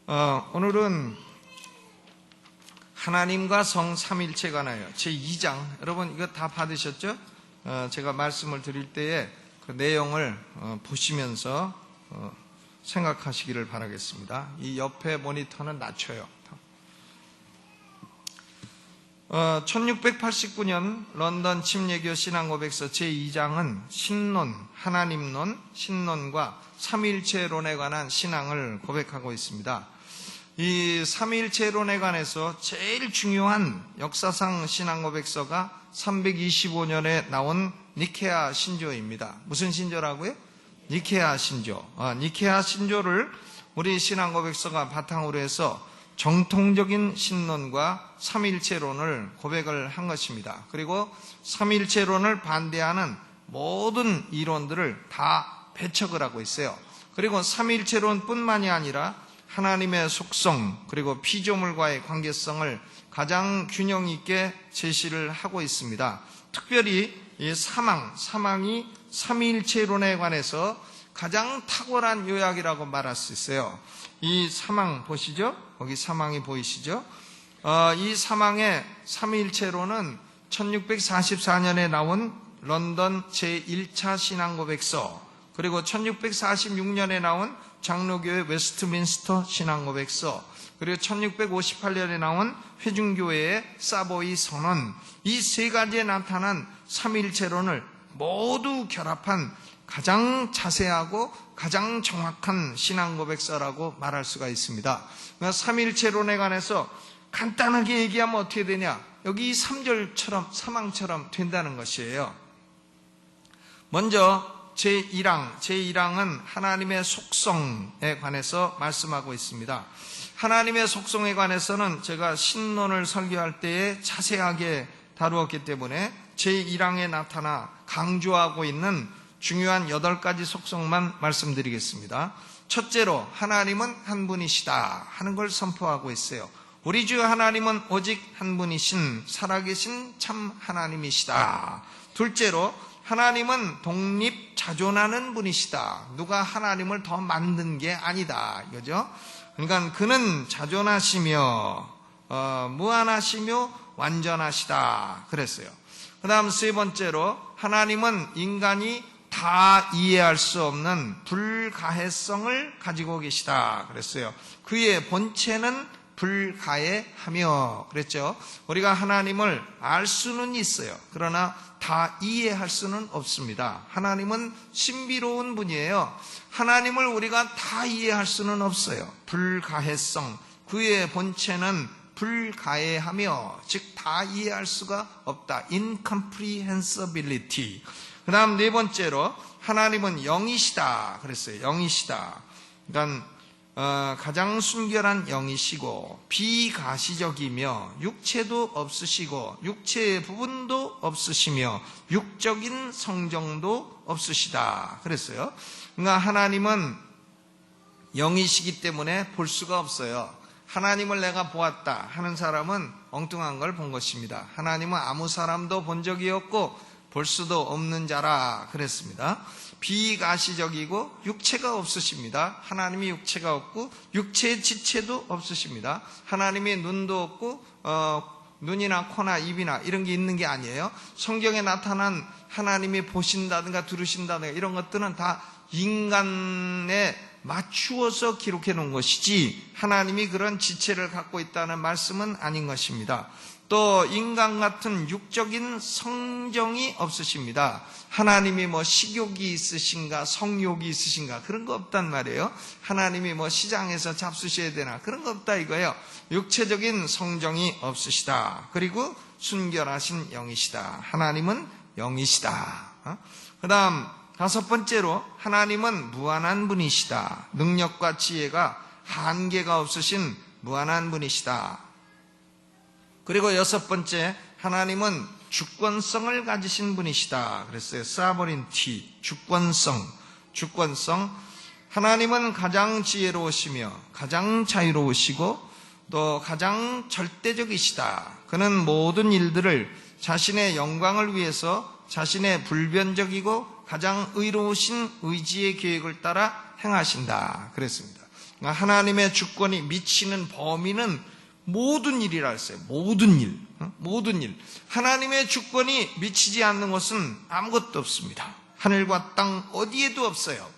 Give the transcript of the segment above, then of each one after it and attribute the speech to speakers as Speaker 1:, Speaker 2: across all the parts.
Speaker 1: 오늘은 하나님과 성 삼일체에 관하여 제2장, 여러분 이거 다 받으셨죠? 제가 말씀을 드릴 때에 그 내용을 보시면서 생각하시기를 바라겠습니다. 이 옆에 모니터는 낮춰요. 1689년 런던 침례교 신앙고백서 제2장은 신론, 하나님론, 신론과 삼위일체론에 관한 신앙을 고백하고 있습니다. 이 삼위일체론에 관해서 제일 중요한 역사상 신앙고백서가 325년에 나온 니케아 신조입니다. 무슨 신조라고요? 니케아 신조. 니케아 신조를 우리 신앙고백서가 바탕으로 해서 정통적인 신론과 삼위일체론을 고백을 한 것입니다. 그리고 삼위일체론을 반대하는 모든 이론들을 다 배척을 하고 있어요. 그리고 삼위일체론뿐만이 아니라 하나님의 속성 그리고 피조물과의 관계성을 가장 균형 있게 제시를 하고 있습니다. 특별히 이 사망이 삼위일체론에 관해서 가장 탁월한 요약이라고 말할 수 있어요. 이 사망 보시죠? 거기 사망이 보이시죠? 이 사망의 삼위일체론은 1644년에 나온 런던 제1차 신앙고백서, 그리고 1646년에 나온 장로교회 웨스트민스터 신앙고백서, 그리고 1658년에 나온 회중교회의 사보이 선언, 이 세 가지에 나타난 삼위일체론을 모두 결합한 가장 자세하고 가장 정확한 신앙고백서라고 말할 수가 있습니다. 그러니까 삼위일체론에 관해서 간단하게 얘기하면 어떻게 되냐? 여기 3절처럼 사망처럼 된다는 것이에요. 먼저 제1항은 하나님의 속성에 관해서 말씀하고 있습니다. 하나님의 속성에 관해서는 제가 신론을 설교할 때에 자세하게 다루었기 때문에 제1항에 나타나 강조하고 있는 중요한 8가지 속성만 말씀드리겠습니다. 첫째로 하나님은 한 분이시다 하는 걸 선포하고 있어요. 우리 주 하나님은 오직 한 분이신 살아계신 참 하나님이시다. 둘째로 하나님은 독립자존하는 분이시다. 누가 하나님을 더 만든 게 아니다 이거죠. 그러니까 그는 자존하시며 무한하시며 완전하시다 그랬어요. 그 다음 세 번째로 하나님은 인간이 다 이해할 수 없는 불가해성을 가지고 계시다 그랬어요. 그의 본체는 불가해하며 그랬죠. 우리가 하나님을 알 수는 있어요. 그러나 다 이해할 수는 없습니다. 하나님은 신비로운 분이에요. 하나님을 우리가 다 이해할 수는 없어요. 불가해성, 그의 본체는 불가해하며, 즉 다 이해할 수가 없다. incomprehensibility. 그 다음 네 번째로 하나님은 영이시다 그랬어요. 영이시다. 그러니까 가장 순결한 영이시고 비가시적이며 육체도 없으시고 육체의 부분도 없으시며 육적인 성정도 없으시다 그랬어요. 그러니까 하나님은 영이시기 때문에 볼 수가 없어요. 하나님을 내가 보았다 하는 사람은 엉뚱한 걸 본 것입니다. 하나님은 아무 사람도 본 적이 없고 볼 수도 없는 자라 그랬습니다. 비가시적이고 육체가 없으십니다. 하나님이 육체가 없고 육체의 지체도 없으십니다. 하나님이 눈도 없고 눈이나 코나 입이나 이런 게 있는 게 아니에요. 성경에 나타난 하나님이 보신다든가 들으신다든가 이런 것들은 다 인간에 맞추어서 기록해 놓은 것이지 하나님이 그런 지체를 갖고 있다는 말씀은 아닌 것입니다. 또 인간 같은 육적인 성정이 없으십니다. 하나님이 뭐 식욕이 있으신가 성욕이 있으신가 그런 거 없단 말이에요. 하나님이 뭐 시장에서 잡수셔야 되나 그런 거 없다 이거예요. 육체적인 성정이 없으시다. 그리고 순결하신 영이시다. 하나님은 영이시다. 그 다음 다섯 번째로 하나님은 무한한 분이시다. 능력과 지혜가 한계가 없으신 무한한 분이시다. 그리고 여섯 번째, 하나님은 주권성을 가지신 분이시다 그랬어요. sovereignty, 주권성. 하나님은 가장 지혜로우시며 가장 자유로우시고 또 가장 절대적이시다. 그는 모든 일들을 자신의 영광을 위해서 자신의 불변적이고 가장 의로우신 의지의 계획을 따라 행하신다 그랬습니다. 하나님의 주권이 미치는 범위는 모든 일이라 했어요. 모든 일. 모든 일. 하나님의 주권이 미치지 않는 곳은 아무것도 없습니다. 하늘과 땅 어디에도 없어요.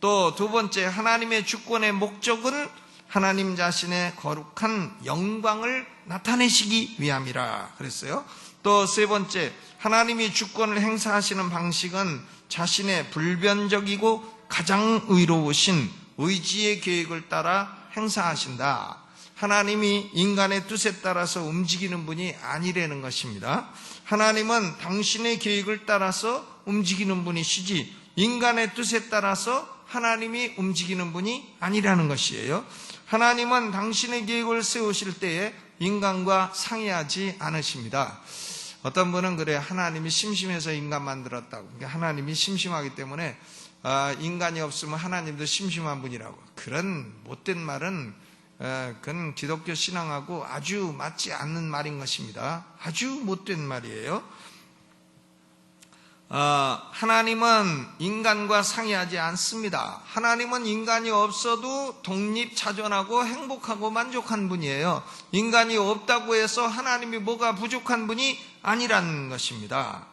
Speaker 1: 또 두 번째, 하나님의 주권의 목적은 하나님 자신의 거룩한 영광을 나타내시기 위함이라 그랬어요. 또 세 번째, 하나님이 주권을 행사하시는 방식은 자신의 불변적이고 가장 의로우신 의지의 계획을 따라 행사하신다. 하나님이 인간의 뜻에 따라서 움직이는 분이 아니라는 것입니다. 하나님은 당신의 계획을 따라서 움직이는 분이시지 인간의 뜻에 따라서 하나님이 움직이는 분이 아니라는 것이에요. 하나님은 당신의 계획을 세우실 때에 인간과 상의하지 않으십니다. 어떤 분은 그래요. 하나님이 심심해서 인간 만들었다고. 그러니까 하나님이 심심하기 때문에 인간이 없으면 하나님도 심심한 분이라고. 그런 못된 말은 그건 기독교 신앙하고 아주 맞지 않는 말인 것입니다. 아주 못된 말이에요. 하나님은 인간과 상의하지 않습니다. 하나님은 인간이 없어도 독립자존하고 행복하고 만족한 분이에요. 인간이 없다고 해서 하나님이 뭐가 부족한 분이 아니라는 것입니다.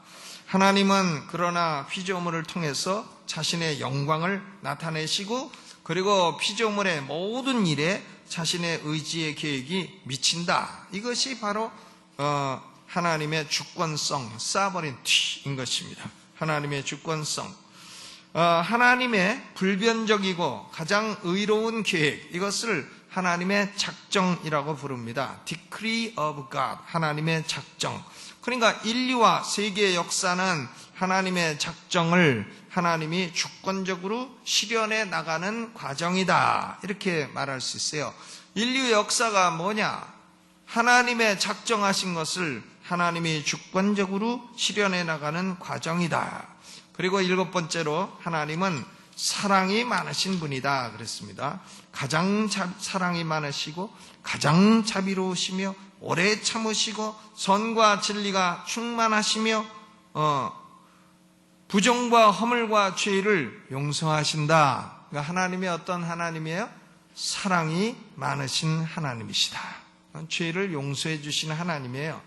Speaker 1: 하나님은 그러나 피조물을 통해서 자신의 영광을 나타내시고 그리고 피조물의 모든 일에 자신의 의지의 계획이 미친다. 이것이 바로 하나님의 주권성, 사버린티인 것입니다. 하나님의 주권성. 하나님의 불변적이고 가장 의로운 계획, 이것을 하나님의 작정이라고 부릅니다. Decree of God, 하나님의 작정. 그러니까 인류와 세계의 역사는 하나님의 작정을 하나님이 주권적으로 실현해 나가는 과정이다. 이렇게 말할 수 있어요. 인류의 역사가 뭐냐? 하나님의 작정하신 것을 하나님이 주권적으로 실현해 나가는 과정이다. 그리고 일곱 번째로 하나님은 사랑이 많으신 분이다 그랬습니다. 가장 사랑이 많으시고 가장 자비로우시며 오래 참으시고 선과 진리가 충만하시며 부정과 허물과 죄를 용서하신다. 그러니까 하나님이 어떤 하나님이에요? 사랑이 많으신 하나님이시다. 죄를 용서해 주시는 하나님이에요.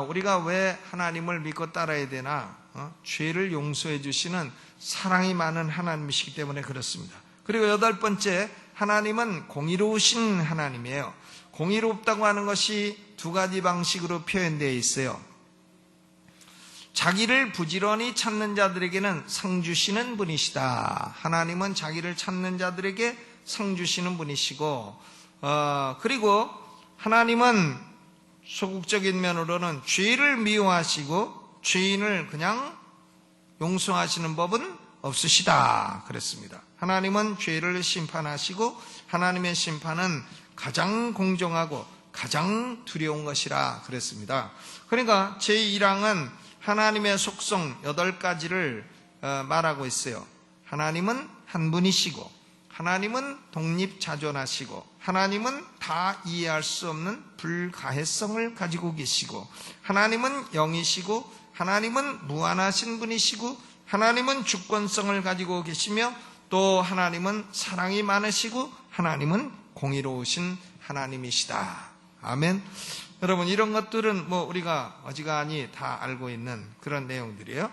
Speaker 1: 우리가 왜 하나님을 믿고 따라야 되나? 죄를 용서해 주시는 사랑이 많은 하나님이시기 때문에 그렇습니다. 그리고 여덟 번째, 하나님은 공의로우신 하나님이에요. 공의롭다고 하는 것이 두 가지 방식으로 표현되어 있어요. 자기를 부지런히 찾는 자들에게는 상 주시는 분이시다. 하나님은 자기를 찾는 자들에게 상 주시는 분이시고, 그리고 하나님은 소극적인 면으로는 죄를 미워하시고 죄인을 그냥 용서하시는 법은 없으시다 그랬습니다. 하나님은 죄를 심판하시고 하나님의 심판은 가장 공정하고 가장 두려운 것이라 그랬습니다. 그러니까 제1항은 하나님의 속성 8가지를 말하고 있어요. 하나님은 한 분이시고, 하나님은 독립자존하시고, 하나님은 다 이해할 수 없는 불가해성을 가지고 계시고, 하나님은 영이시고, 하나님은 무한하신 분이시고, 하나님은 주권성을 가지고 계시며, 또 하나님은 사랑이 많으시고, 하나님은 공의로우신 하나님이시다. 아멘. 여러분, 이런 것들은 우리가 어지간히 다 알고 있는 그런 내용들이에요.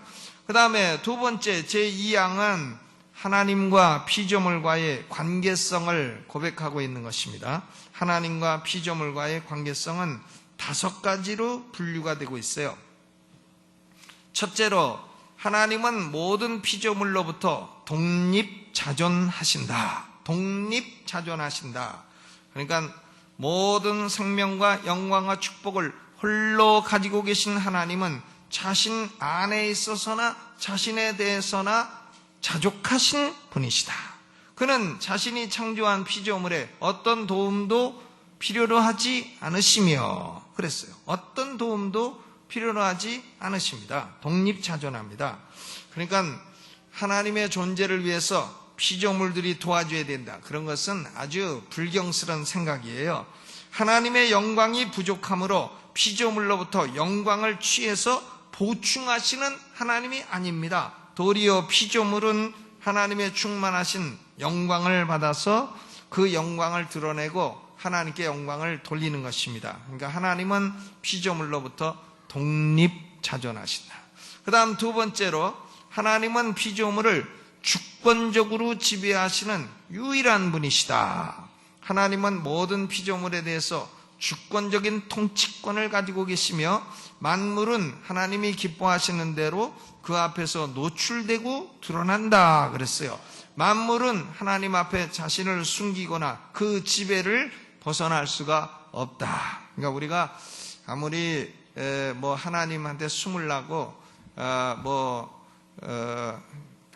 Speaker 1: 그 다음에 두 번째, 제2항은 하나님과 피조물과의 관계성을 고백하고 있는 것입니다. 하나님과 피조물과의 관계성은 5가지로 분류가 되고 있어요. 첫째로, 하나님은 모든 피조물로부터 독립자존하신다. 독립자존하신다. 그러니까 모든 생명과 영광과 축복을 홀로 가지고 계신 하나님은 자신 안에 있어서나 자신에 대해서나 자족하신 분이시다. 그는 자신이 창조한 피조물에 어떤 도움도 필요로 하지 않으시며 그랬어요. 어떤 도움도 필요로 하지 않으십니다. 독립자존합니다. 그러니까 하나님의 존재를 위해서 피조물들이 도와줘야 된다. 그런 것은 아주 불경스러운 생각이에요. 하나님의 영광이 부족하므로 피조물로부터 영광을 취해서 보충하시는 하나님이 아닙니다. 도리어 피조물은 하나님의 충만하신 영광을 받아서 그 영광을 드러내고 하나님께 영광을 돌리는 것입니다. 그러니까 하나님은 피조물로부터 독립자존하신다. 그 다음 두 번째로 하나님은 피조물을 주권적으로 지배하시는 유일한 분이시다. 하나님은 모든 피조물에 대해서 주권적인 통치권을 가지고 계시며 만물은 하나님이 기뻐하시는 대로 그 앞에서 노출되고 드러난다 그랬어요. 만물은 하나님 앞에 자신을 숨기거나 그 지배를 벗어날 수가 없다. 그러니까 우리가 아무리 하나님한테 숨으려고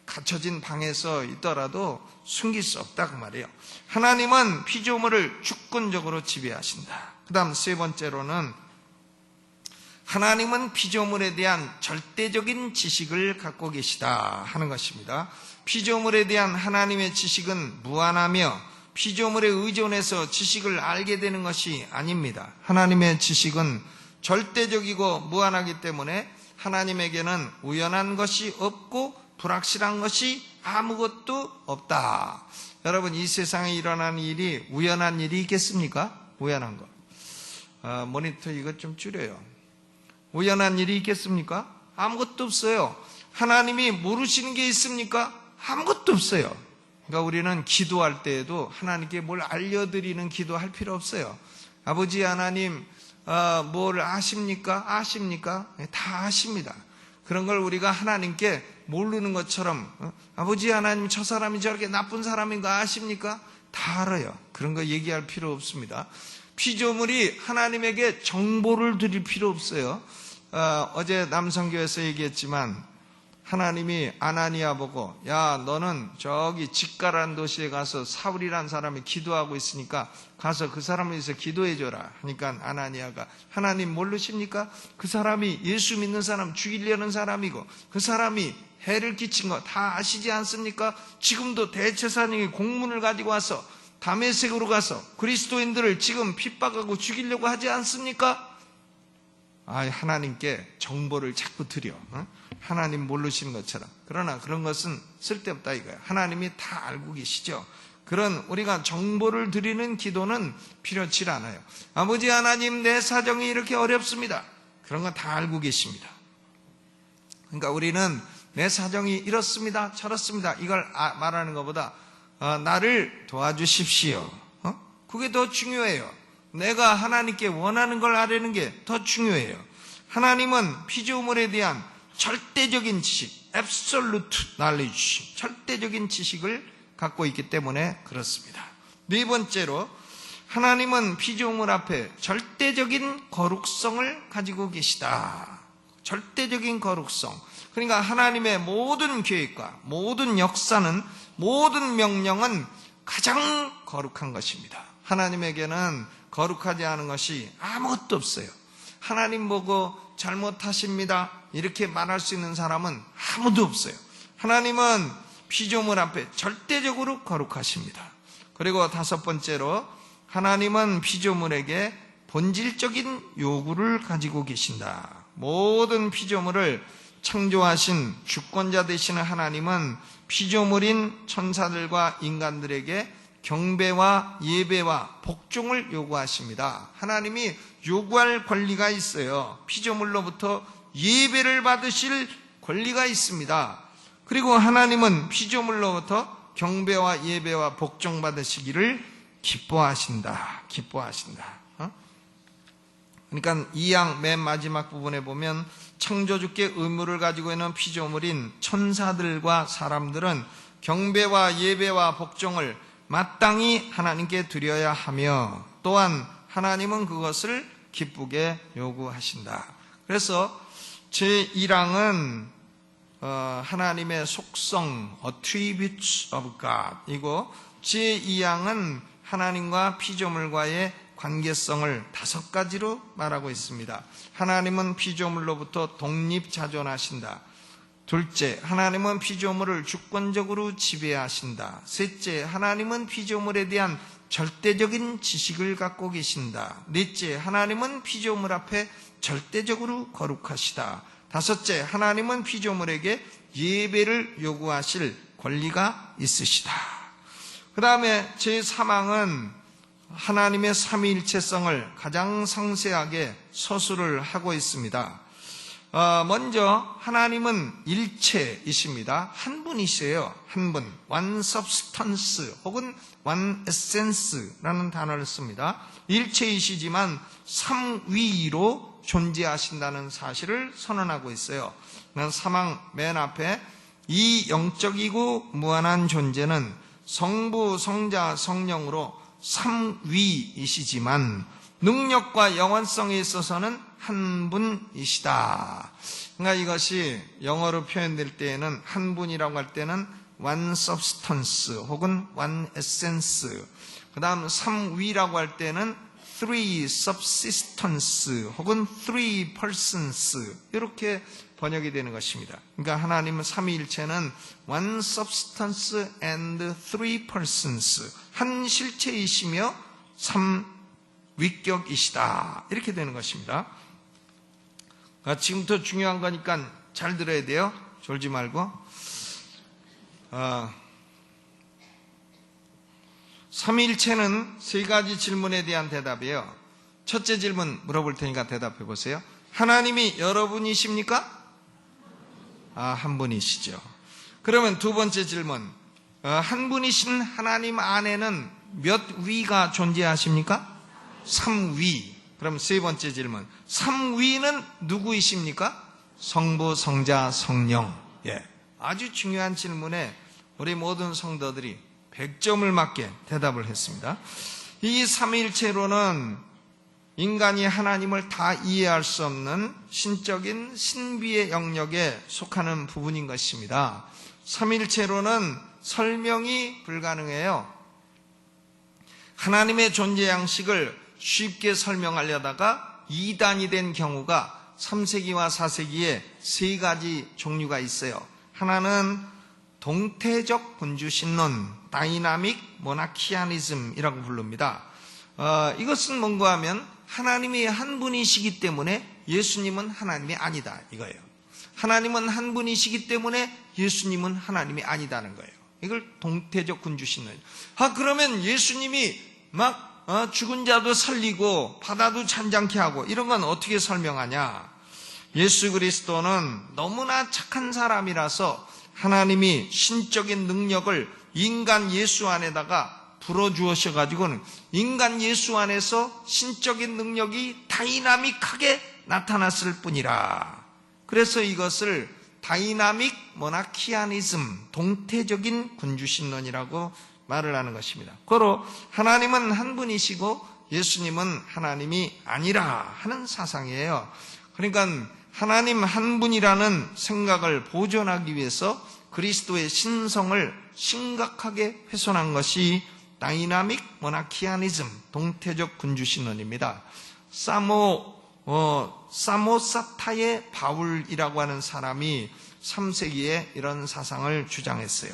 Speaker 1: 갇혀진 방에서 있더라도 숨길 수 없다 그 말이에요. 하나님은 피조물을 주권적으로 지배하신다. 그 다음 세 번째로는 하나님은 피조물에 대한 절대적인 지식을 갖고 계시다 하는 것입니다. 피조물에 대한 하나님의 지식은 무한하며 피조물에 의존해서 지식을 알게 되는 것이 아닙니다. 하나님의 지식은 절대적이고 무한하기 때문에 하나님에게는 우연한 것이 없고 불확실한 것이 아무것도 없다. 여러분, 이 세상에 일어나는 일이 우연한 일이 있겠습니까? 우연한 거. 모니터 이것 좀 줄여요. 우연한 일이 있겠습니까? 아무것도 없어요. 하나님이 모르시는 게 있습니까? 아무것도 없어요. 그러니까 우리는 기도할 때에도 하나님께 뭘 알려드리는 기도할 필요 없어요. 아버지 하나님 뭘 아십니까? 아십니까? 다 아십니다. 그런 걸 우리가 하나님께 모르는 것처럼 아버지 하나님 저 사람이 저렇게 나쁜 사람인 거 아십니까? 다 알아요. 그런 거 얘기할 필요 없습니다. 피조물이 하나님에게 정보를 드릴 필요 없어요. 어제 남성교회에서 얘기했지만 하나님이 아나니아 보고 야 너는 저기 직가라는 도시에 가서 사울이라는 사람이 기도하고 있으니까 가서 그 사람을 위해서 기도해줘라 하니까 아나니아가 하나님 모르십니까? 그 사람이 예수 믿는 사람 죽이려는 사람이고 그 사람이 해를 끼친 거 다 아시지 않습니까? 지금도 대제사장이 공문을 가지고 와서 다메섹으로 가서 그리스도인들을 지금 핍박하고 죽이려고 하지 않습니까? 하나님께 정보를 자꾸 드려. 하나님 모르시는 것처럼. 그러나 그런 것은 쓸데없다 이거예요. 하나님이 다 알고 계시죠. 그런 우리가 정보를 드리는 기도는 필요치 않아요. 아버지 하나님 내 사정이 이렇게 어렵습니다. 그런 건 다 알고 계십니다. 그러니까 우리는 내 사정이 이렇습니다. 저렇습니다. 이걸 말하는 것보다 나를 도와주십시오. 그게 더 중요해요. 내가 하나님께 원하는 걸 아려는 게 더 중요해요. 하나님은 피조물에 대한 절대적인 지식, absolute knowledge, 절대적인 지식을 갖고 있기 때문에 그렇습니다. 네 번째로 하나님은 피조물 앞에 절대적인 거룩성을 가지고 계시다. 절대적인 거룩성. 그러니까 하나님의 모든 계획과 모든 역사는, 모든 명령은 가장 거룩한 것입니다. 하나님에게는 거룩하지 않은 것이 아무것도 없어요. 하나님 보고 잘못하십니다 이렇게 말할 수 있는 사람은 아무도 없어요. 하나님은 피조물 앞에 절대적으로 거룩하십니다. 그리고 다섯 번째로 하나님은 피조물에게 본질적인 요구를 가지고 계신다. 모든 피조물을 창조하신 주권자 되시는 하나님은 피조물인 천사들과 인간들에게 경배와 예배와 복종을 요구하십니다. 하나님이 요구할 권리가 있어요. 피조물로부터 예배를 받으실 권리가 있습니다. 그리고 하나님은 피조물로부터 경배와 예배와 복종 받으시기를 기뻐하신다. 그러니까 2양 맨 마지막 부분에 보면 창조주께 의무를 가지고 있는 피조물인 천사들과 사람들은 경배와 예배와 복종을 마땅히 하나님께 드려야 하며 또한 하나님은 그것을 기쁘게 요구하신다. 그래서 제1항은 하나님의 속성, attributes of God 이고 제2항은 하나님과 피조물과의 관계성을 5가지로 말하고 있습니다. 하나님은 피조물로부터 독립자존하신다. 둘째, 하나님은 피조물을 주권적으로 지배하신다. 셋째, 하나님은 피조물에 대한 절대적인 지식을 갖고 계신다. 넷째, 하나님은 피조물 앞에 절대적으로 거룩하시다. 다섯째, 하나님은 피조물에게 예배를 요구하실 권리가 있으시다. 그 다음에 제3항은 하나님의 삼위일체성을 가장 상세하게 서술을 하고 있습니다. 먼저 하나님은 일체이십니다. 한 분이세요. 한 분. one substance 혹은 one essence라는 단어를 씁니다. 일체이시지만 삼위로 존재하신다는 사실을 선언하고 있어요. 3항 맨 앞에 이 영적이고 무한한 존재는 성부, 성자, 성령으로 삼위이시지만 능력과 영원성에 있어서는 한 분이시다. 그러니까 이것이 영어로 표현될 때에는 한 분이라고 할 때는 one substance 혹은 one essence, 그 다음 삼위라고 할 때는 three subsistence 혹은 three persons, 이렇게 번역이 되는 것입니다. 그러니까 하나님은 삼위일체는 one substance and three persons, 한 실체이시며 삼위격이시다, 이렇게 되는 것입니다. 지금부터 중요한 거니까 잘 들어야 돼요. 졸지 말고. 삼위일체는 세 가지 질문에 대한 대답이에요. 첫째 질문 물어볼 테니까 대답해 보세요. 하나님이 여러분이십니까? 한 분이시죠. 그러면 두 번째 질문, 한 분이신 하나님 안에는 몇 위가 존재하십니까? 삼위. 그럼 세 번째 질문, 삼위는 누구이십니까? 성부, 성자, 성령. 아주 중요한 질문에 우리 모든 성도들이 100점을 맞게 대답을 했습니다. 이 삼위일체로는 인간이 하나님을 다 이해할 수 없는 신적인 신비의 영역에 속하는 부분인 것입니다. 삼위일체로는 설명이 불가능해요. 하나님의 존재 양식을 쉽게 설명하려다가 이단이 된 경우가 3세기와 4세기에 세 가지 종류가 있어요. 하나는 동태적 군주신론, 다이나믹 모나키아니즘이라고 부릅니다. 이것은 뭔가 하면 하나님이 한 분이시기 때문에 예수님은 하나님이 아니다, 이거예요. 하나님은 한 분이시기 때문에 예수님은 하나님이 아니다는 거예요. 이걸 동태적 군주신론. 그러면 예수님이 막 죽은 자도 살리고 바다도 잔잔케 하고 이런 건 어떻게 설명하냐? 예수 그리스도는 너무나 착한 사람이라서 하나님이 신적인 능력을 인간 예수 안에다가 불어주셔가지고는 인간 예수 안에서 신적인 능력이 다이나믹하게 나타났을 뿐이라. 그래서 이것을 다이나믹 모나키아니즘, 동태적인 군주신론이라고 말을 하는 것입니다. 고로 하나님은 한 분이시고 예수님은 하나님이 아니라 하는 사상이에요. 그러니까 하나님 한 분이라는 생각을 보존하기 위해서 그리스도의 신성을 심각하게 훼손한 것이 다이나믹 모나키아니즘, 동태적 군주신론입니다. 사모사타의 바울이라고 하는 사람이 3세기에 이런 사상을 주장했어요.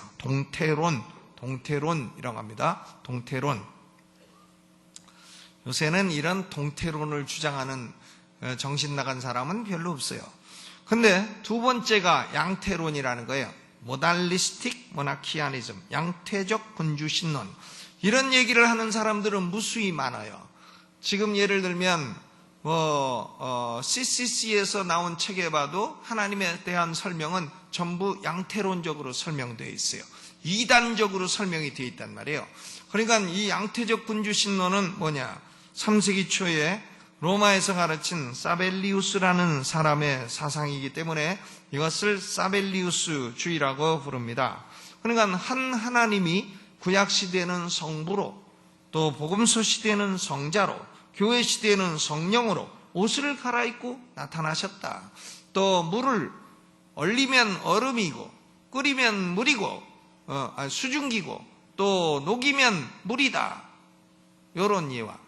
Speaker 1: 동태론이라고 합니다. 동태론. 요새는 이런 동태론을 주장하는 정신 나간 사람은 별로 없어요. 근데 두 번째가 양태론이라는 거예요. 모달리스틱 모나키아니즘, 양태적 군주신론. 이런 얘기를 하는 사람들은 무수히 많아요. 지금 예를 들면 CCC에서 나온 책에 봐도 하나님에 대한 설명은 전부 양태론적으로 설명되어 있어요. 이단적으로 설명이 되어 있단 말이에요. 그러니까 이 양태적 군주신론은 뭐냐? 3세기 초에 로마에서 가르친 사벨리우스라는 사람의 사상이기 때문에 이것을 사벨리우스주의라고 부릅니다. 그러니까 한 하나님이 구약시대에는 성부로, 또 복음서 시대에는 성자로, 교회 시대에는 성령으로 옷을 갈아입고 나타나셨다. 또 물을 얼리면 얼음이고 끓이면 물이고 수증기고 또 녹이면 물이다. 이런 예와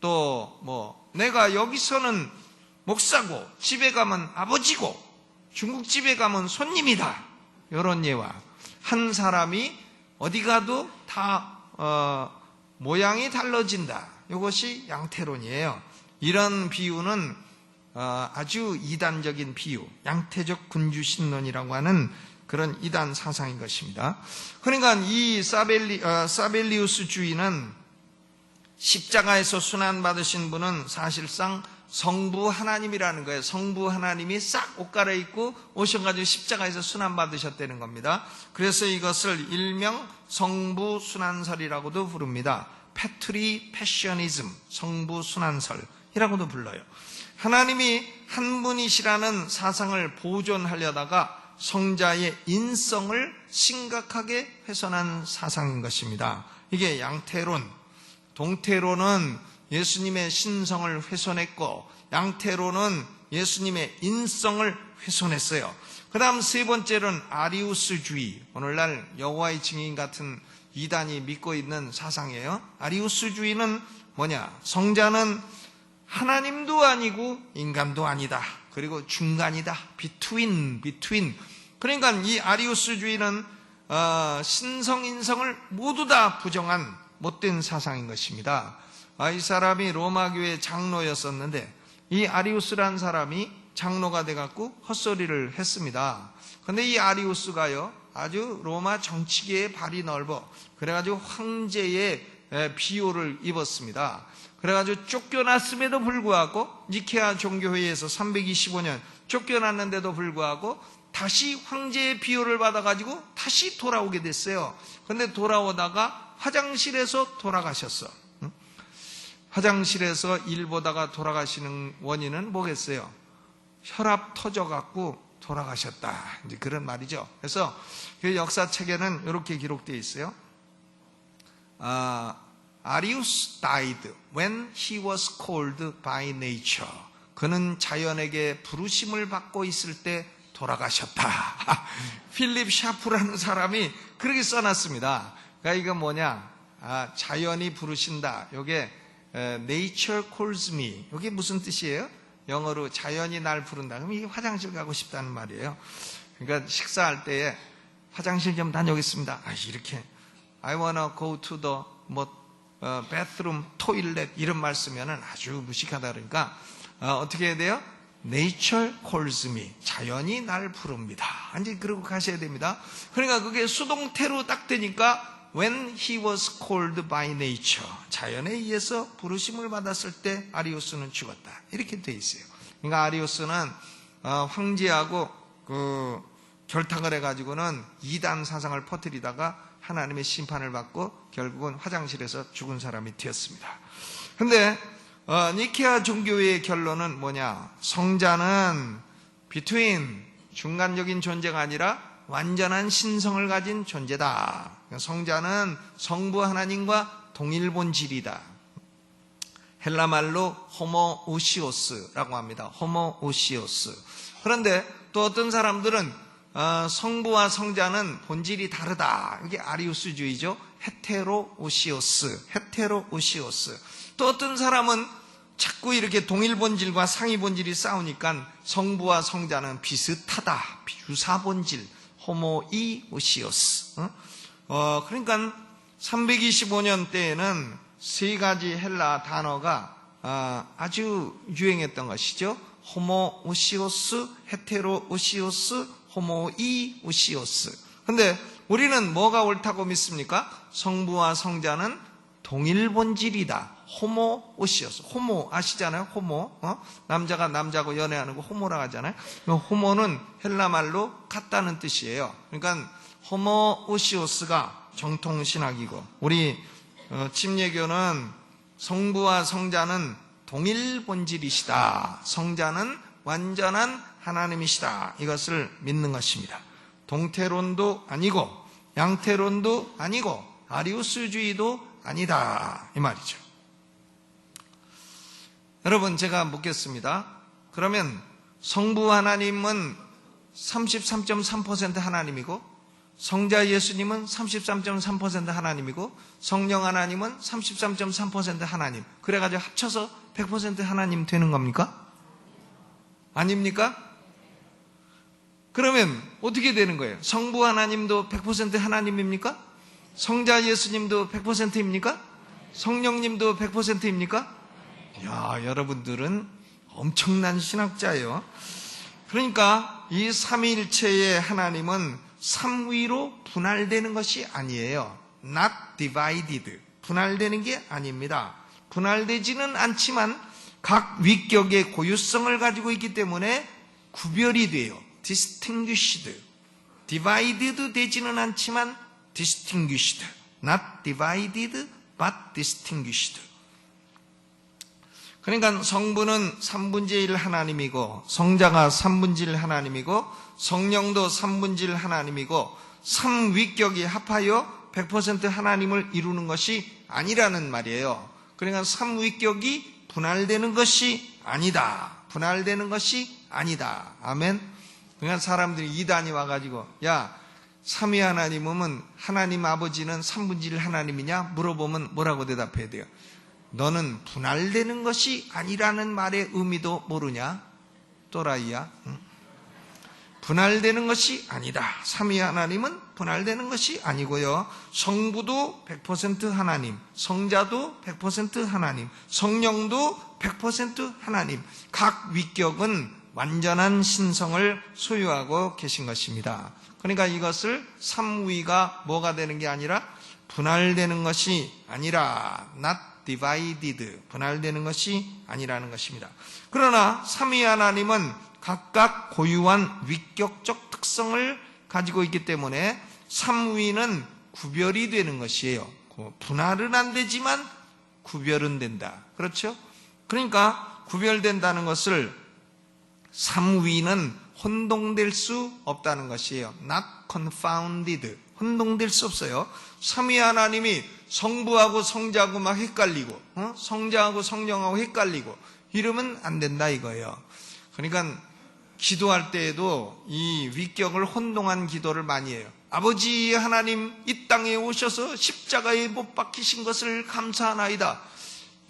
Speaker 1: 또 내가 여기서는 목사고 집에 가면 아버지고 중국집에 가면 손님이다. 이런 예와 한 사람이 어디 가도 다 모양이 달라진다. 이것이 양태론이에요. 이런 비유는 아주 이단적인 비유, 양태적 군주신론이라고 하는 그런 이단 사상인 것입니다. 그러니까 이 사벨리우스주의는 십자가에서 순환받으신 분은 사실상 성부 하나님이라는 거예요. 성부 하나님이 싹 옷 갈아입고 오셔가지고 십자가에서 순환받으셨다는 겁니다. 그래서 이것을 일명 성부 순환설이라고도 부릅니다. 패트리 패셔니즘, 성부 순환설이라고도 불러요. 하나님이 한 분이시라는 사상을 보존하려다가 성자의 인성을 심각하게 훼손한 사상인 것입니다. 이게 양태론, 동태론은 예수님의 신성을 훼손했고 양태론은 예수님의 인성을 훼손했어요. 그 다음 세 번째로는 아리우스주의, 오늘날 여호와의 증인 같은 이단이 믿고 있는 사상이에요. 아리우스주의는 뭐냐? 성자는 하나님도 아니고 인간도 아니다. 그리고 중간이다. 비트윈. 그러니까 이 아리우스주의는 신성, 인성을 모두 다 부정한 못된 사상인 것입니다. 이 사람이 로마교회 장로였었는데 이 아리우스라는 사람이 장로가 돼갖고 헛소리를 했습니다. 근데 이 아리우스가요, 아주 로마 정치계의 발이 넓어. 그래가지고 황제의 비호를 입었습니다. 그래가지고 쫓겨났음에도 불구하고 니케아 종교회의에서 325년 쫓겨났는데도 불구하고 다시 황제의 비호를 받아가지고 다시 돌아오게 됐어요. 근데 돌아오다가 화장실에서 돌아가셨어. 화장실에서 일 보다가 돌아가시는 원인은 뭐겠어요? 혈압 터져갖고 돌아가셨다. 이제 그런 말이죠. 그래서 그 역사책에는 이렇게 기록되어 있어요. Arius died when he was called by nature. 그는 자연에게 부르심을 받고 있을 때 돌아가셨다. 필립 샤프라는 사람이 그렇게 써놨습니다. 그러니까 이건 뭐냐? 자연이 부르신다. 이게 nature calls me. 이게 무슨 뜻이에요? 영어로 자연이 날 부른다. 그럼 이게 화장실 가고 싶다는 말이에요. 그러니까 식사할 때에 화장실 좀 다녀오겠습니다. 이렇게 I wanna go to the bathroom, toilet 이런 말 쓰면은 아주 무식하다 그러니까 어떻게 해야 돼요? Nature calls me. 자연이 날 부릅니다. 이제 그러고 가셔야 됩니다. 그러니까 그게 수동태로 딱 되니까 when he was called by nature. 자연에 의해서 부르심을 받았을 때 아리우스는 죽었다. 이렇게 돼 있어요. 그러니까 아리우스는 황제하고 결탁을 해가지고는 이단 사상을 퍼뜨리다가 하나님의 심판을 받고 결국은 화장실에서 죽은 사람이 되었습니다. 근데 니케아 종교의 결론은 뭐냐? 성자는 between, 중간적인 존재가 아니라 완전한 신성을 가진 존재다. 성자는 성부 하나님과 동일 본질이다. 헬라말로 호모우시오스라고 합니다. 호모우시오스. 그런데 또 어떤 사람들은 성부와 성자는 본질이 다르다. 이게 아리우스주의죠. 헤테로오시오스. 또 어떤 사람은 자꾸 이렇게 동일 본질과 상위 본질이 싸우니까 성부와 성자는 비슷하다. 유사 본질. 호모이오시오스. 그러니까 325년 때에는 세 가지 헬라 단어가 아주 유행했던 것이죠. 호모우시오스, 헤테로우시오스, 호모이우시오스. 근데 우리는 뭐가 옳다고 믿습니까? 성부와 성자는 동일 본질이다. 호모우시오스. 호모 아시잖아요? 호모. 남자가 남자하고 연애하는 거 호모라고 하잖아요. 호모는 헬라말로 같다는 뜻이에요. 그러니까 호모우시오스가 정통신학이고 우리 침례교는 성부와 성자는 동일 본질이시다. 성자는 완전한 하나님이시다. 이것을 믿는 것입니다. 동태론도 아니고 양태론도 아니고 아리우스주의도 아니다. 이 말이죠. 여러분 제가 묻겠습니다. 그러면 성부 하나님은 33.3% 하나님이고 성자 예수님은 33.3% 하나님이고 성령 하나님은 33.3% 하나님. 그래가지고 합쳐서 100% 하나님 되는 겁니까? 아닙니까? 그러면 어떻게 되는 거예요? 성부 하나님도 100% 하나님입니까? 성자 예수님도 100%입니까? 성령님도 100%입니까? 야, 여러분들은 엄청난 신학자예요. 그러니까 이 삼위일체의 하나님은 삼위로 분할되는 것이 아니에요. not divided. 분할되는 게 아닙니다. 분할되지는 않지만 각 위격의 고유성을 가지고 있기 때문에 구별이 돼요. distinguished. divided 되지는 않지만 distinguished. not divided but distinguished. 그러니까 성부는 3분의 1 하나님이고, 성자가 3분의 1 하나님이고, 성령도 3분의 1 하나님이고, 3위격이 합하여 100% 하나님을 이루는 것이 아니라는 말이에요. 그러니까 3위격이 분할되는 것이 아니다. 분할되는 것이 아니다. 아멘. 그러니까 사람들이 이단이 와가지고, 야, 삼위 하나님은 하나님 아버지는 3분의 1 하나님이냐? 물어보면 뭐라고 대답해야 돼요? 너는 분할되는 것이 아니라는 말의 의미도 모르냐? 또라이야. 응? 분할되는 것이 아니다. 삼위 하나님은 분할되는 것이 아니고요. 성부도 100% 하나님, 성자도 100% 하나님, 성령도 100% 하나님. 각 위격은 완전한 신성을 소유하고 계신 것입니다. 그러니까 이것을 삼위가 뭐가 되는 게 아니라 분할되는 것이 아니라 not divided, 분할되는 것이 아니라는 것입니다. 그러나 삼위 하나님은 각각 고유한 위격적 특성을 가지고 있기 때문에 삼위는 구별이 되는 것이에요. 분할은 안 되지만 구별은 된다. 그렇죠? 그러니까 구별된다는 것을 삼위는 혼동될 수 없다는 것이에요. not confounded. 혼동될 수 없어요. 삼위 하나님이 성부하고 성자하고 막 헷갈리고, 성자하고 성령하고 헷갈리고 이러면 안 된다 이거예요. 그러니까 기도할 때에도 이 위격을 혼동한 기도를 많이 해요. 아버지 하나님, 이 땅에 오셔서 십자가에 못 박히신 것을 감사하나이다.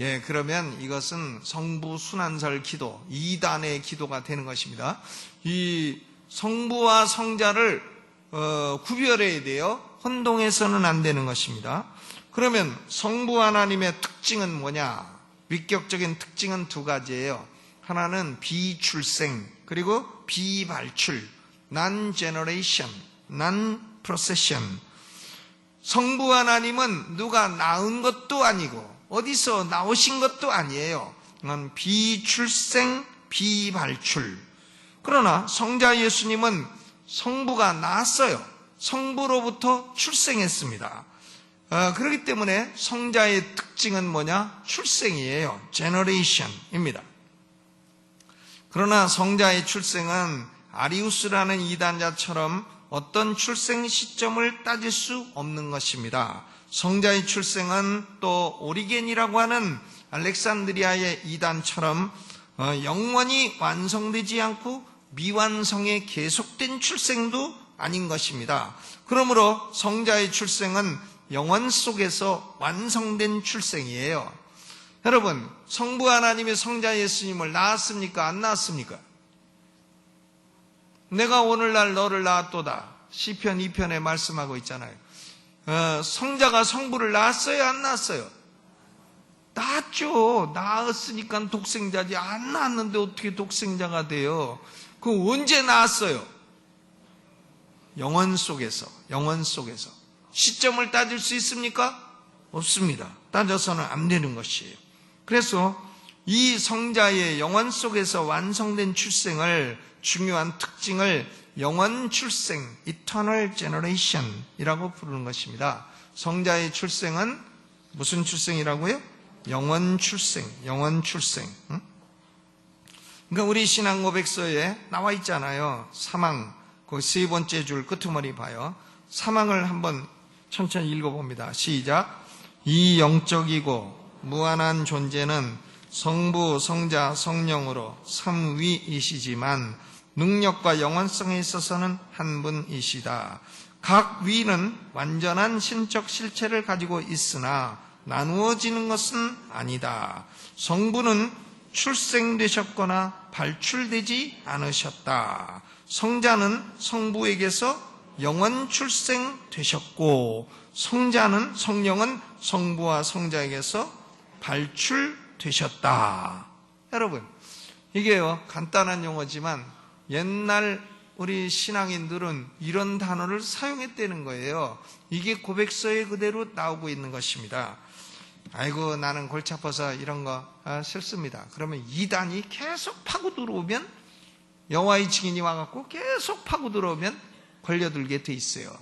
Speaker 1: 예, 그러면 이것은 성부 순환설 기도, 2단의 기도가 되는 것입니다. 이 성부와 성자를 구별해야 돼요. 혼동해서는 안 되는 것입니다. 그러면 성부 하나님의 특징은 뭐냐? 위격적인 특징은 두 가지예요. 하나는 비출생, 그리고 비발출, non-generation, non-procession. 성부 하나님은 누가 낳은 것도 아니고 어디서 나오신 것도 아니에요. 비출생, 비발출. 그러나 성자 예수님은 성부가 낳았어요. 성부로부터 출생했습니다. 그렇기 때문에 성자의 특징은 뭐냐? 출생이에요. generation입니다. 그러나 성자의 출생은 아리우스라는 이단자처럼 어떤 출생 시점을 따질 수 없는 것입니다. 성자의 출생은 또 오리겐이라고 하는 알렉산드리아의 이단처럼 영원히 완성되지 않고 미완성의 계속된 출생도 아닌 것입니다. 그러므로 성자의 출생은 영원 속에서 완성된 출생이에요. 여러분, 성부 하나님이 성자 예수님을 낳았습니까? 안 낳았습니까? 내가 오늘날 너를 낳았도다. 시편 2편에 말씀하고 있잖아요. 성자가 성부를 낳았어요? 안 낳았어요? 낳았죠. 낳았으니까 독생자지. 안 낳았는데 어떻게 독생자가 돼요? 그거 언제 낳았어요? 영원 속에서. 영원 속에서. 시점을 따질 수 있습니까? 없습니다. 따져서는 안 되는 것이에요. 그래서 이 성자의 영원 속에서 완성된 출생을, 중요한 특징을 영원 출생, eternal generation 이라고 부르는 것입니다. 성자의 출생은 무슨 출생이라고요? 영원 출생, 영원 출생. 그러니까 우리 신앙 고백서에 나와 있잖아요. 사망, 그 세 번째 줄 끄트머리 봐요. 사망을 한번 천천히 읽어봅니다. 시작. 이 영적이고 무한한 존재는 성부, 성자, 성령으로 삼위이시지만 능력과 영원성에 있어서는 한 분이시다. 각 위는 완전한 신적 실체를 가지고 있으나 나누어지는 것은 아니다. 성부는 출생되셨거나 발출되지 않으셨다. 성자는 성부에게서 영원 출생되셨고 성령은 성부와 성자에게서 발출되셨다. 여러분, 이게요 간단한 용어지만 옛날 우리 신앙인들은 이런 단어를 사용했다는 거예요. 이게 고백서에 그대로 나오고 있는 것입니다. 아이고 나는 골치 아파서 이런 거 싫습니다. 그러면 이단이 계속 파고 들어오면, 여호와의 증인이 와갖고 계속 파고 들어오면 걸려들게 돼 있어요.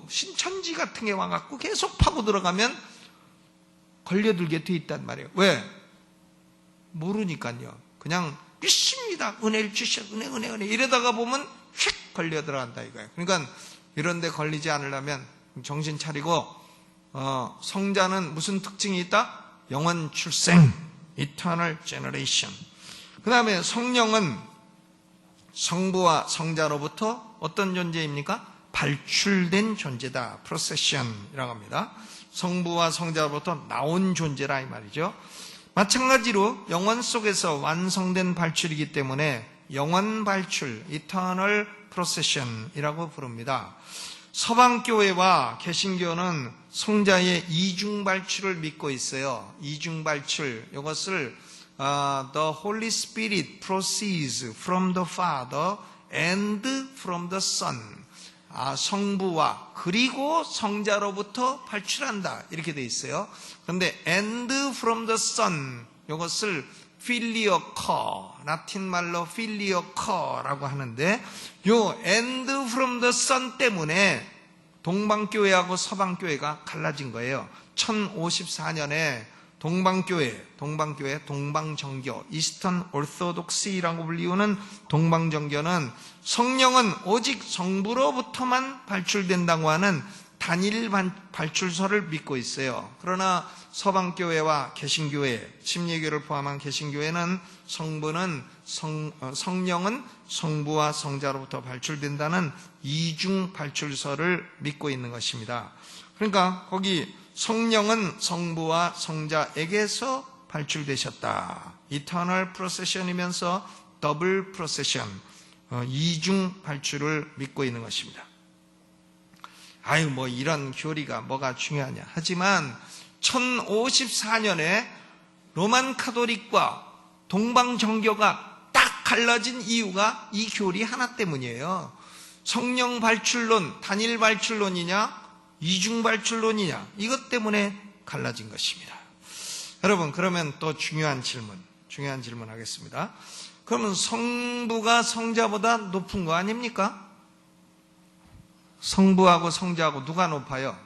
Speaker 1: 신천지 같은 게 와갖고 계속 파고 들어가면 걸려들게 돼 있단 말이에요. 왜? 모르니까요. 그냥 믿습니다. 은혜를 주셔. 은혜. 이러다가 보면 휙 걸려 들어간다 이거예요. 그러니까 이런 데 걸리지 않으려면 정신 차리고, 성자는 무슨 특징이 있다? 영원 출생, eternal generation. 그 다음에 성령은 성부와 성자로부터 어떤 존재입니까? 발출된 존재다. procession이라고 합니다. 성부와 성자로부터 나온 존재라 이 말이죠. 마찬가지로 영원 속에서 완성된 발출이기 때문에 영원 발출, eternal procession이라고 부릅니다. 서방교회와 개신교는 성자의 이중 발출을 믿고 있어요. 이중 발출, 이것을 the Holy Spirit proceeds from the Father and from the Son. 성부와 그리고 성자로부터 발출한다 이렇게 돼 있어요. 그런데 and from the Son, 이것을 필리오커, 라틴 말로 필리오커라고 하는데, 요 and from the Son 때문에 동방교회하고 서방교회가 갈라진 거예요. 1054년에 동방정교, 이스턴 오르토독시라고 불리우는 동방정교는 성령은 오직 성부로부터만 발출된다고 하는 단일 발출서를 믿고 있어요. 그러나 서방교회와 개신교회, 침례교를 포함한 개신교회는 성령은 성부와 성자로부터 발출된다는 이중 발출서를 믿고 있는 것입니다. 그러니까 거기 성령은 성부와 성자에게서 발출되셨다. 이터널 프로세션이면서 더블 프로세션, 이중 발출을 믿고 있는 것입니다. 이런 교리가 뭐가 중요하냐. 하지만 1054년에 로만 카톨릭과 동방정교가 딱 갈라진 이유가 이 교리 하나 때문이에요. 성령 발출론, 단일 발출론이냐, 이중 발출론이냐, 이것 때문에 갈라진 것입니다. 여러분, 그러면 또 중요한 질문 하겠습니다. 그러면 성부가 성자보다 높은 거 아닙니까? 성부하고 성자하고 누가 높아요?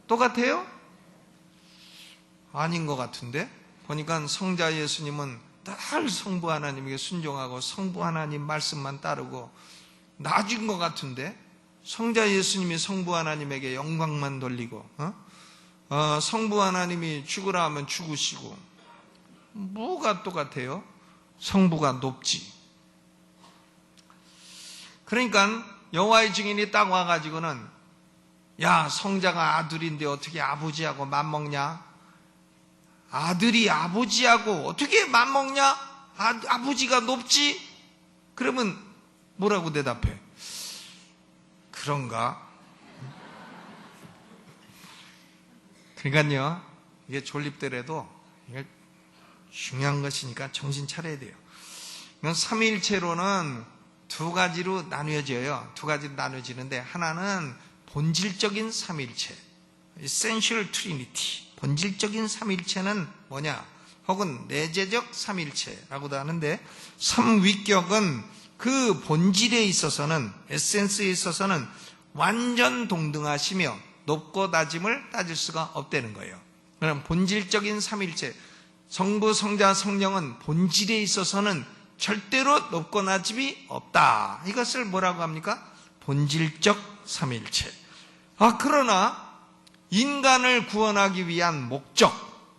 Speaker 1: 똑같아요? 아닌 것 같은데? 보니까 성자 예수님은 늘 성부 하나님에게 순종하고 성부 하나님 말씀만 따르고 낮은 것 같은데? 성자 예수님이 성부 하나님에게 영광만 돌리고, 성부 하나님이 죽으라 하면 죽으시고, 뭐가 똑같아요? 성부가 높지. 그러니까 여호와의 증인이 딱 와가지고는, 야, 성자가 아들인데 어떻게 아버지하고 맞먹냐? 아들이 아버지하고 어떻게 맞먹냐? 아버지가 높지? 그러면 뭐라고 대답해? 그런가? 그러니까요, 이게 졸립더라도 이게 중요한 것이니까 정신 차려야 돼요. 삼위일체로는 두 가지로 나뉘어져요. 두 가지로 나눠지는데, 하나는 본질적인 삼위일체, essential trinity. 본질적인 삼위일체는 뭐냐? 혹은 내재적 삼위일체라고도 하는데, 삼위격은 그 본질에 있어서는, 에센스에 있어서는 완전 동등하시며 높고 낮음을 따질 수가 없다는 거예요. 그럼 본질적인 삼위일체, 성부, 성자, 성령은 본질에 있어서는 절대로 높고 낮음이 없다. 이것을 뭐라고 합니까? 본질적 삼위일체. 그러나 인간을 구원하기 위한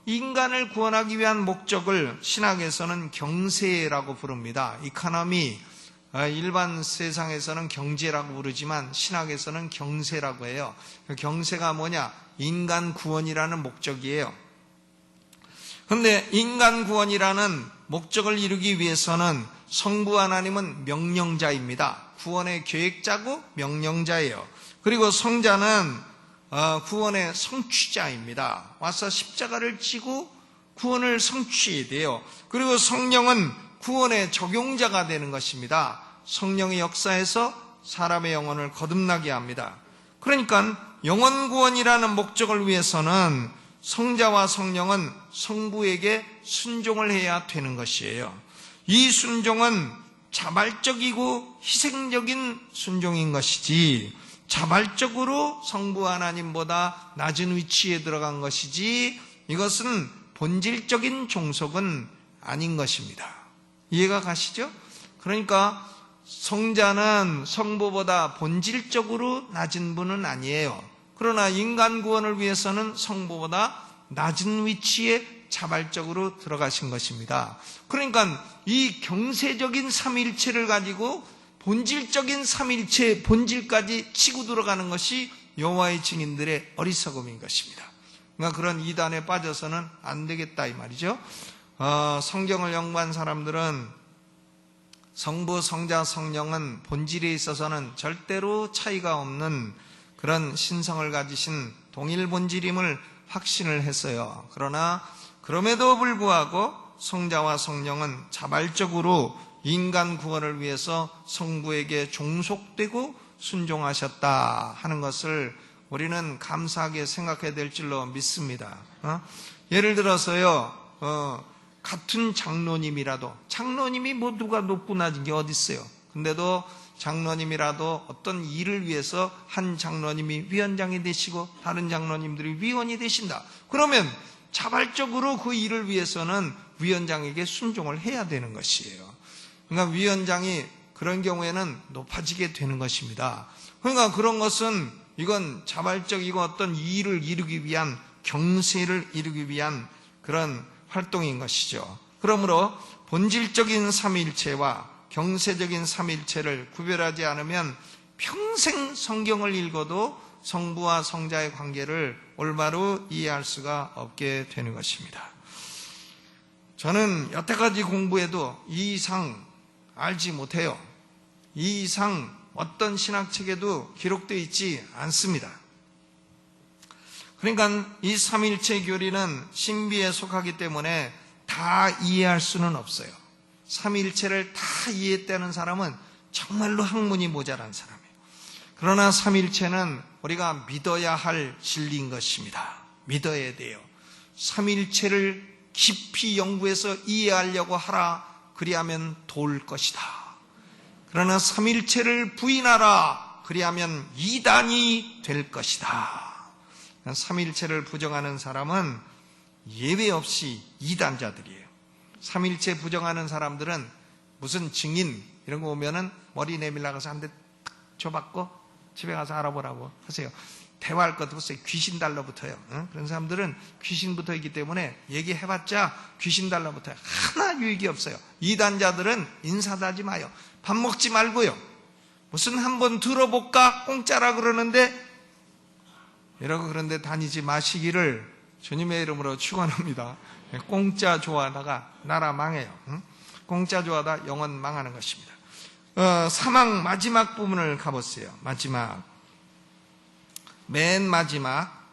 Speaker 1: 인간을 구원하기 위한 목적을 신학에서는 경세라고 부릅니다. 이코노미, 일반 세상에서는 경제라고 부르지만 신학에서는 경세라고 해요. 경세가 뭐냐? 인간 구원이라는 목적이에요. 그런데 인간 구원이라는 목적을 이루기 위해서는 성부 하나님은 명령자입니다. 구원의 계획자고 명령자예요. 그리고 성자는 구원의 성취자입니다. 와서 십자가를 지고 구원을 성취해야 돼요. 그리고 성령은 구원의 적용자가 되는 것입니다. 성령의 역사에서 사람의 영혼을 거듭나게 합니다. 그러니까 영혼 구원이라는 목적을 위해서는 성자와 성령은 성부에게 순종을 해야 되는 것이에요. 이 순종은 자발적이고 희생적인 순종인 것이지, 자발적으로 성부 하나님보다 낮은 위치에 들어간 것이지, 이것은 본질적인 종속은 아닌 것입니다. 이해가 가시죠? 그러니까 성자는 성부보다 본질적으로 낮은 분은 아니에요. 그러나 인간 구원을 위해서는 성부보다 낮은 위치에 자발적으로 들어가신 것입니다. 그러니까 이 경세적인 삼위일체를 가지고 본질적인 삼위일체의 본질까지 치고 들어가는 것이 여호와의 증인들의 어리석음인 것입니다. 그러니까 그런 이단에 빠져서는 안 되겠다 이 말이죠. 성경을 연구한 사람들은 성부, 성자, 성령은 본질에 있어서는 절대로 차이가 없는 그런 신성을 가지신 동일 본질임을 확신을 했어요. 그러나 그럼에도 불구하고 성자와 성령은 자발적으로 인간 구원을 위해서 성부에게 종속되고 순종하셨다 하는 것을 우리는 감사하게 생각해야 될 줄로 믿습니다. 예를 들어서요, 같은 장로님이라도, 장로님이 뭐 누가 높고 낮은 게 어디 있어요? 근데도 장로님이라도 어떤 일을 위해서 한 장로님이 위원장이 되시고 다른 장로님들이 위원이 되신다. 그러면 자발적으로 그 일을 위해서는 위원장에게 순종을 해야 되는 것이에요. 그러니까 위원장이 그런 경우에는 높아지게 되는 것입니다. 그러니까 그런 것은 이건 자발적이고 어떤 일을 이루기 위한, 경세를 이루기 위한 그런 활동인 것이죠. 그러므로 본질적인 삼위일체와 경세적인 삼위일체를 구별하지 않으면 평생 성경을 읽어도 성부와 성자의 관계를 올바로 이해할 수가 없게 되는 것입니다. 저는 여태까지 공부해도 이 이상 알지 못해요. 이 이상 어떤 신학책에도 기록되어 있지 않습니다. 그러니까 이 삼위일체 교리는 신비에 속하기 때문에 다 이해할 수는 없어요. 삼위일체를 다 이해했다는 사람은 정말로 학문이 모자란 사람이에요. 그러나 삼위일체는 우리가 믿어야 할 진리인 것입니다. 믿어야 돼요. 삼위일체를 깊이 연구해서 이해하려고 하라. 그리하면 도울 것이다. 그러나 삼위일체를 부인하라. 그리하면 이단이 될 것이다. 삼위일체를 부정하는 사람은 예외 없이 이단자들이에요. 삼위일체 부정하는 사람들은 무슨 증인 이런 거 오면은 머리 내밀나가서 한 대 줘받고 집에 가서 알아보라고 하세요. 대화할 것도 없어요. 귀신 달라붙어요. 그런 사람들은 귀신부터 있기 때문에 얘기해봤자 귀신 달라붙어요. 하나 유익이 없어요. 이단자들은 인사도 하지 마요. 밥 먹지 말고요. 무슨 한번 들어볼까? 공짜라 그러는데 이러고 그런데 다니지 마시기를 주님의 이름으로 축원합니다. 공짜 좋아하다가 나라 망해요. 공짜 좋아하다 영혼 망하는 것입니다. 사막 마지막 부분을 가보세요. 맨 마지막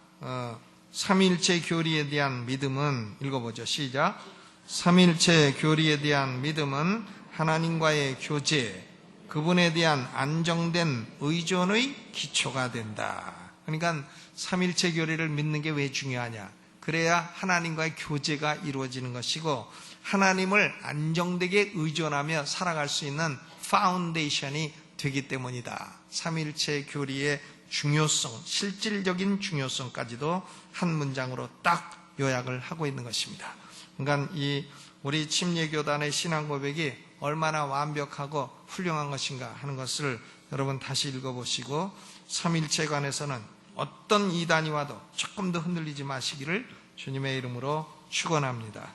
Speaker 1: 삼위일체 교리에 대한 믿음은 읽어보죠. 시작. 삼위일체 교리에 대한 믿음은 하나님과의 교제, 그분에 대한 안정된 의존의 기초가 된다. 그러니까 삼위일체 교리를 믿는 게 왜 중요하냐? 그래야 하나님과의 교제가 이루어지는 것이고 하나님을 안정되게 의존하며 살아갈 수 있는 파운데이션이 되기 때문이다. 삼위일체 교리의 중요성, 실질적인 중요성까지도 한 문장으로 딱 요약을 하고 있는 것입니다. 그러니까 이 우리 침례교단의 신앙 고백이 얼마나 완벽하고 훌륭한 것인가 하는 것을 여러분 다시 읽어보시고 삼위일체에 관해서는 어떤 이단이 와도 조금 더 흔들리지 마시기를 주님의 이름으로 축원합니다.